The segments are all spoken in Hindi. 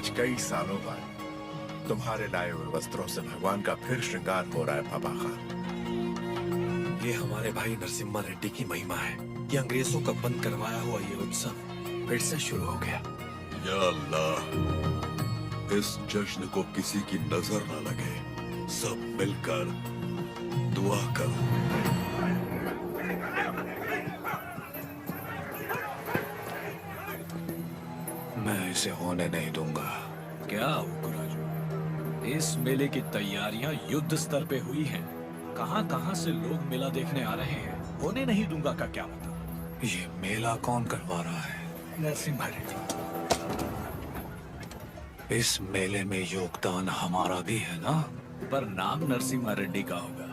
आज कई सालों बाद तुम्हारे लाए हुए वस्त्रों से भगवान का फिर श्रृंगार हो रहा है पापा खान। ये हमारे भाई नरसिम्हा रेड्डी की महिमा है कि अंग्रेजों का बंद करवाया हुआ ये उत्सव फिर से शुरू हो गया। या अल्लाह, इस जश्न को किसी की नजर न लगे। सब मिलकर दुआ करो। मैं इसे होने नहीं दूंगा। क्या हुकुराजू, इस मेले की तैयारियां युद्ध स्तर पे हुई हैं। कहां-कहां से लोग मेला देखने आ रहे हैं। होने नहीं दूंगा का क्या मतलब? ये मेला कौन करवा रहा है? नरसिम्हा रेड्डी। इस मेले में योगदान हमारा भी है ना? पर नाम नरसिम्हा रेड्डी का होगा।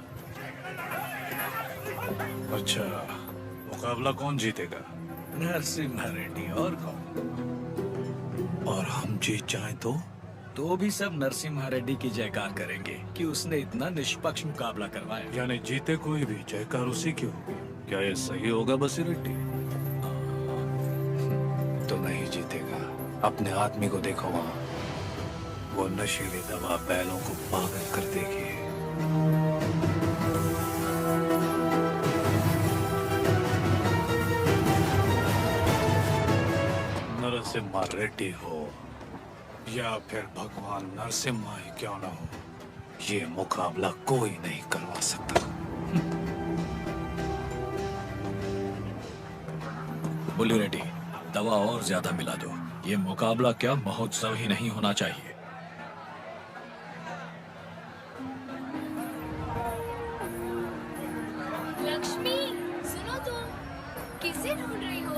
अच्छा, मुकाबला कौन जीतेगा? नरसिम्हा रेड्डी, और कौन? और हम जीत जाएं तो भी सब नरसिम्हा रेड्डी की जयकार करेंगे कि उसने इतना निष्पक्ष मुकाबला करवाया। यानी जीते कोई भी जयकार उसी की होगी। क्या ये सही होगा बसी रेड्डी? तो नहीं जीतेगा। अपने आदमी को देखो वहाँ, वो नशीली दवा बैलों को पागल कर देगी। नरसिम्हा रेड्डी हो या फिर भगवान नरसिम्हा ही क्यों ना हो, ये मुकाबला कोई नहीं करवा सकता। बुल्ली रेड्डी, दवा और ज्यादा मिला दो। ये मुकाबला क्या महोत्सव ही नहीं होना चाहिए। लक्ष्मी, सुनो तो, किसे ढूंढ रही हो?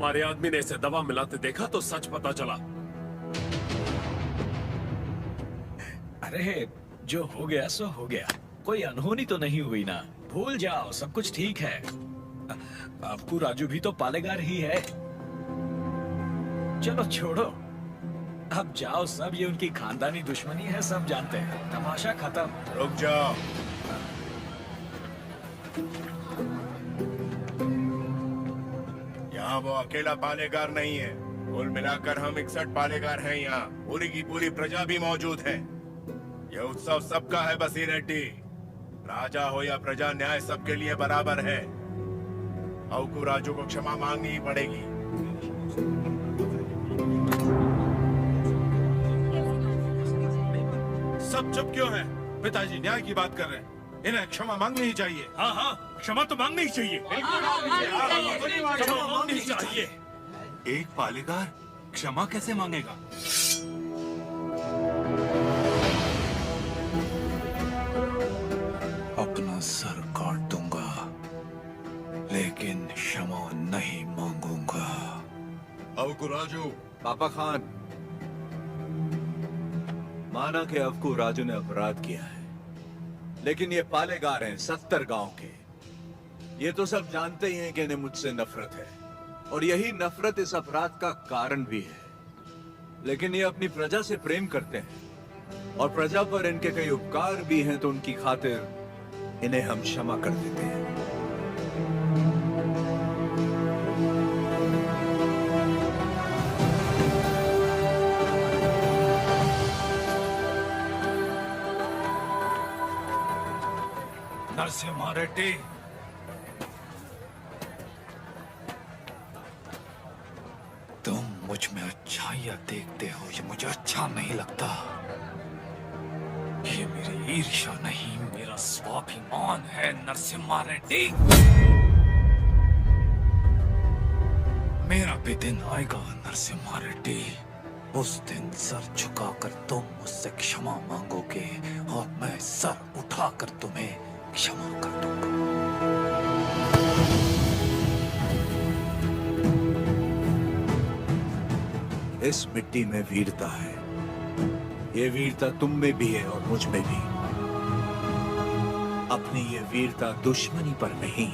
हमारे आदमी ने इसे दवा मिलाते देखा तो सच पता चला। अरे जो हो गया सो हो गया, कोई अनहोनी तो नहीं हुई ना। भूल जाओ, सब कुछ ठीक है। आपको राजू भी तो पालेगार ही है। चलो छोड़ो, अब जाओ सब, ये उनकी खानदानी दुश्मनी है, सब जानते हैं। तमाशा खत्म। रुक जाओ। यहाँ वो अकेला पालेगार नहीं है, कुल मिलाकर हम 61 पालेगार हैं यहाँ। पूरी की पूरी प्रजा भी मौजूद है। यह उत्सव सबका है बसी रेड्डी। राजा हो या प्रजा, न्याय सबके लिए बराबर है। अवकू राजू को क्षमा मांगनी ही पड़ेगी। सब चुप क्यों हैं? पिताजी न्याय की बात कर रहे हैं, इन्हें क्षमा मांगनी ही चाहिए। हाँ हाँ, क्षमा तो मांगनी ही चाहिए। क्षमा मांगनी ही चाहिए। एक पालेगार क्षमा कैसे मांगेगा? अपना सर काट दूंगा, लेकिन क्षमा नहीं मांगूंगा। अवकू राजू, पापा खान, माना कि अवकू राजू ने अपराध किया है, लेकिन ये पालेगार हैं 70 गांव के। ये तो सब जानते ही हैं कि इन्हें मुझसे नफरत है, और यही नफरत इस अपराध का कारण भी है। लेकिन ये अपनी प्रजा से प्रेम करते हैं, और प्रजा पर इनके कई उपकार भी हैं, तो उनकी खातिर इन्हें हम क्षमा कर देते हैं। नरसिम्हा रेड्डी, तुम मुझ में अच्छाइयां देखते हो, ये मुझे अच्छा नहीं लगता। ये मेरी ईर्ष्या नहीं, मेरा स्वाभिमान है नरसिम्हा रेड्डी। मेरा भी दिन आएगा नरसिम्हा रेड्डी। उस दिन सर झुकाकर तुम मुझसे क्षमा मांगोगे, और मैं सर उठाकर तुम्हें क्षमा कर दूंगा। इस मिट्टी में वीरता है। ये वीरता तुम में भी है और मुझ में भी। अपनी ये वीरता दुश्मनी पर नहीं,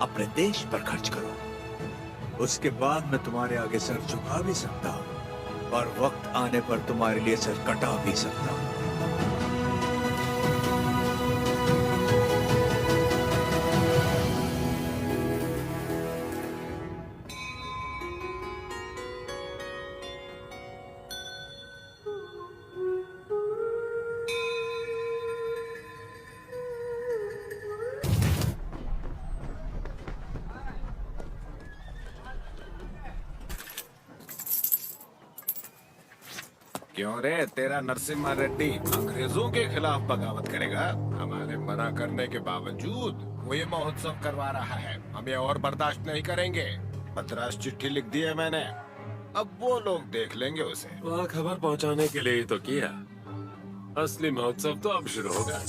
अपने देश पर खर्च करो। उसके बाद मैं तुम्हारे आगे सर झुका भी सकता हूं, और वक्त आने पर तुम्हारे लिए सर कटा भी सकता हूं। क्यों रे, तेरा नरसिम्हा रेड्डी अंग्रेजों के खिलाफ बगावत करेगा? हमारे मना करने के बावजूद वो ये महोत्सव करवा रहा है। हम ये और बर्दाश्त नहीं करेंगे। मद्रास चिट्ठी लिख दी है मैंने, अब वो लोग देख लेंगे उसे। वहाँ खबर पहुँचाने के लिए ही तो किया। असली महोत्सव तो अब शुरू होगा।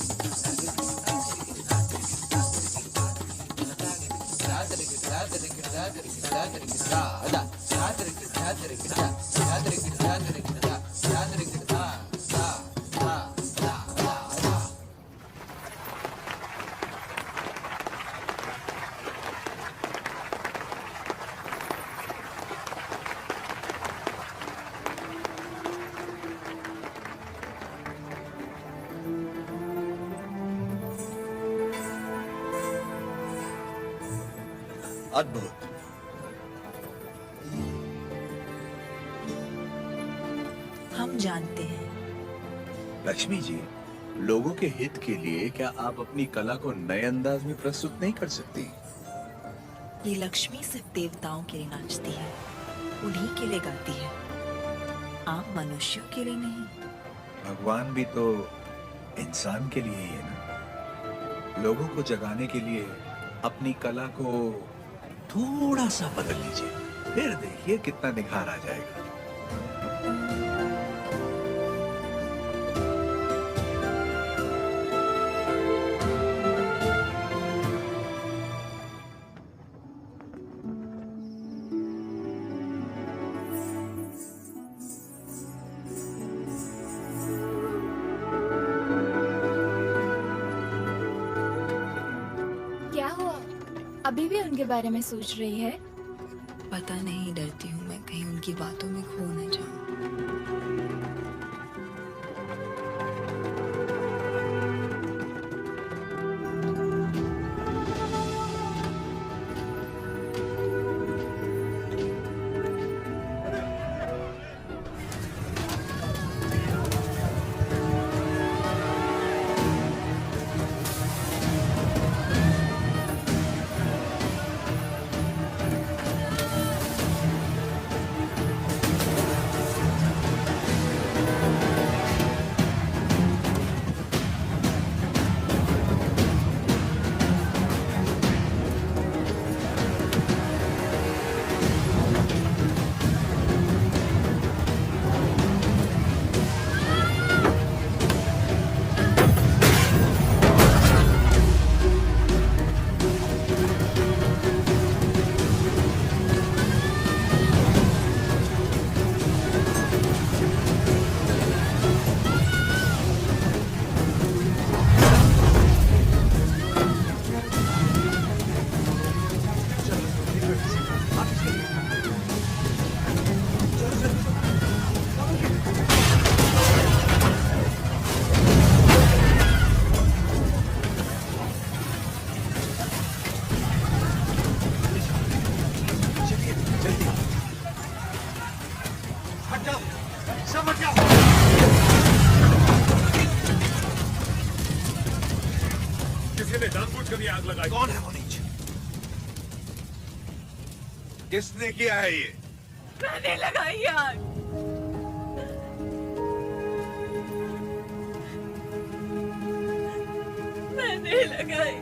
अद्भुत। हम जानते हैं। लक्ष्मी जी, लोगों के हित के लिए क्या आप अपनी कला को नए अंदाज में प्रस्तुत नहीं कर सकती? ये लक्ष्मी सिर्फ देवताओं के लिए नाचती है, उन्हीं के लिए गाती है, आम मनुष्यों के लिए नहीं। भगवान भी तो इंसान के लिए ही है ना। लोगों को जगाने के लिए अपनी कला को थोड़ा सा बदल लीजिए, फिर देखिए कितना निखार आ जाएगा। अभी भी उनके बारे में सोच रही है? पता नहीं, डरती हूँ मैं कहीं उनकी बातों में खो न जाऊं। किसी ने जानबूझकर ये आग लगाई। कौन है वो नीचे? किसने किया है ये? मैंने लगाई आग। मैंने लगाई।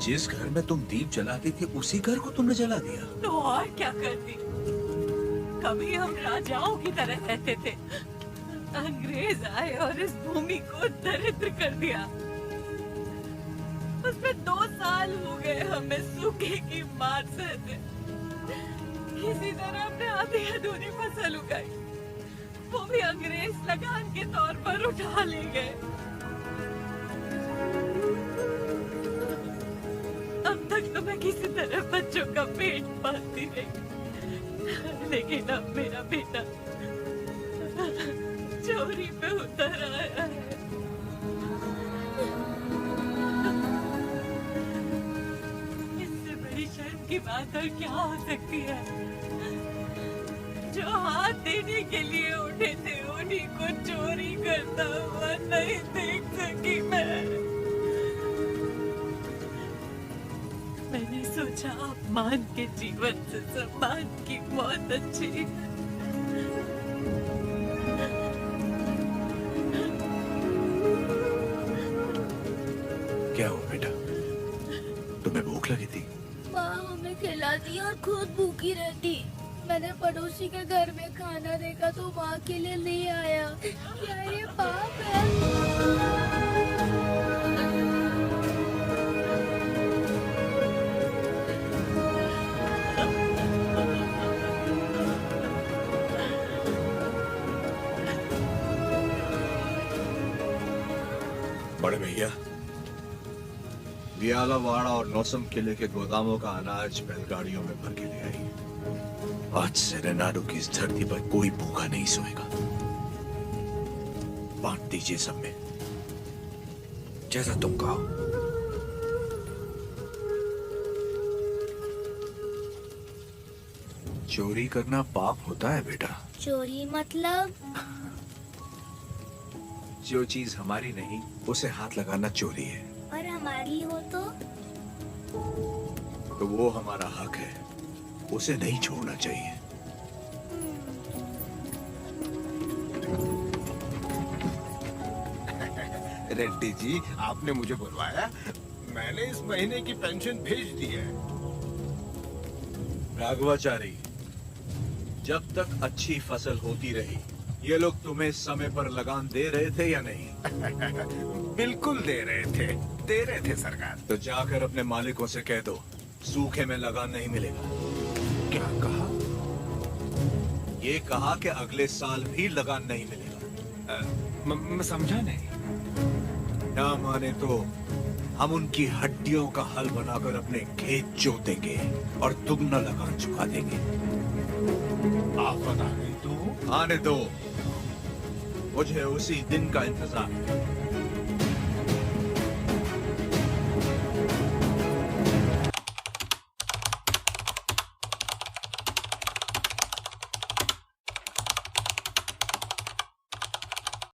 जिस घर में तुम दीप जलाती थी उसी घर को तुमने जला दिया? तो और क्या करती? कभी हम राजाओं की तरह रहते थे, अंग्रेज आए और इस भूमि को दरिद्र कर दिया। उसमें 2 साल हो गए हमें सूखे की मार सहते। किसी तरह हमने आधी अधूरी फसल उगाई, वो भी अंग्रेज लगान के तौर पर उठा ले गए। अब तक तो मैं किसी तरह बच्चों का पेट पालती रही, लेकिन अब मेरा बेटा चोरी पे उतर आया है। इससे बड़ी शर्म की बात और क्या हो सकती है? जो हाथ देने के लिए उठे थे उन्हीं को चोरी करता हुआ नहीं देख सकी मैं। मैंने सोचा अपमान के जीवन से सम्मान की मौत अच्छी है। क्या हुआ बेटा? तुम्हें भूख लगी थी? माँ हमें खिलाती और खुद भूखी रहती। मैंने पड़ोसी के घर में खाना देखा तो माँ के लिए ले आया। क्या ये पाप है? बड़े भैया, वियालावाड़ा और नौसम किले के गोदामों का अनाज बैलगाड़ियों में भर के ले आई। आज से रेनाडो की इस धरती पर कोई भूखा नहीं सोएगा। बांट दीजिए सब में, जैसा तुम कहो। चोरी करना पाप होता है बेटा। चोरी मतलब? जो चीज हमारी नहीं उसे हाथ लगाना चोरी है। और हमारी हो तो वो हमारा हक है, उसे नहीं छोड़ना चाहिए। रेड्डी जी, आपने मुझे बुलवाया? मैंने इस महीने की पेंशन भेज दी है। राघवाचारी, जब तक अच्छी फसल होती रही ये लोग तुम्हें समय पर लगान दे रहे थे या नहीं? बिल्कुल दे रहे थे सरकार। तो जाकर अपने मालिकों से कह दो सूखे में लगान नहीं मिलेगा। क्या कहा? ये कहा कि अगले साल भी लगान नहीं मिलेगा। मैं समझा नहीं। ना माने तो हम उनकी हड्डियों का हल बनाकर अपने खेत जोतेंगे और दुगना लगान चुका देंगे। आप बता रहे तो आने दो, मुझे उसी दिन का इंतजार है।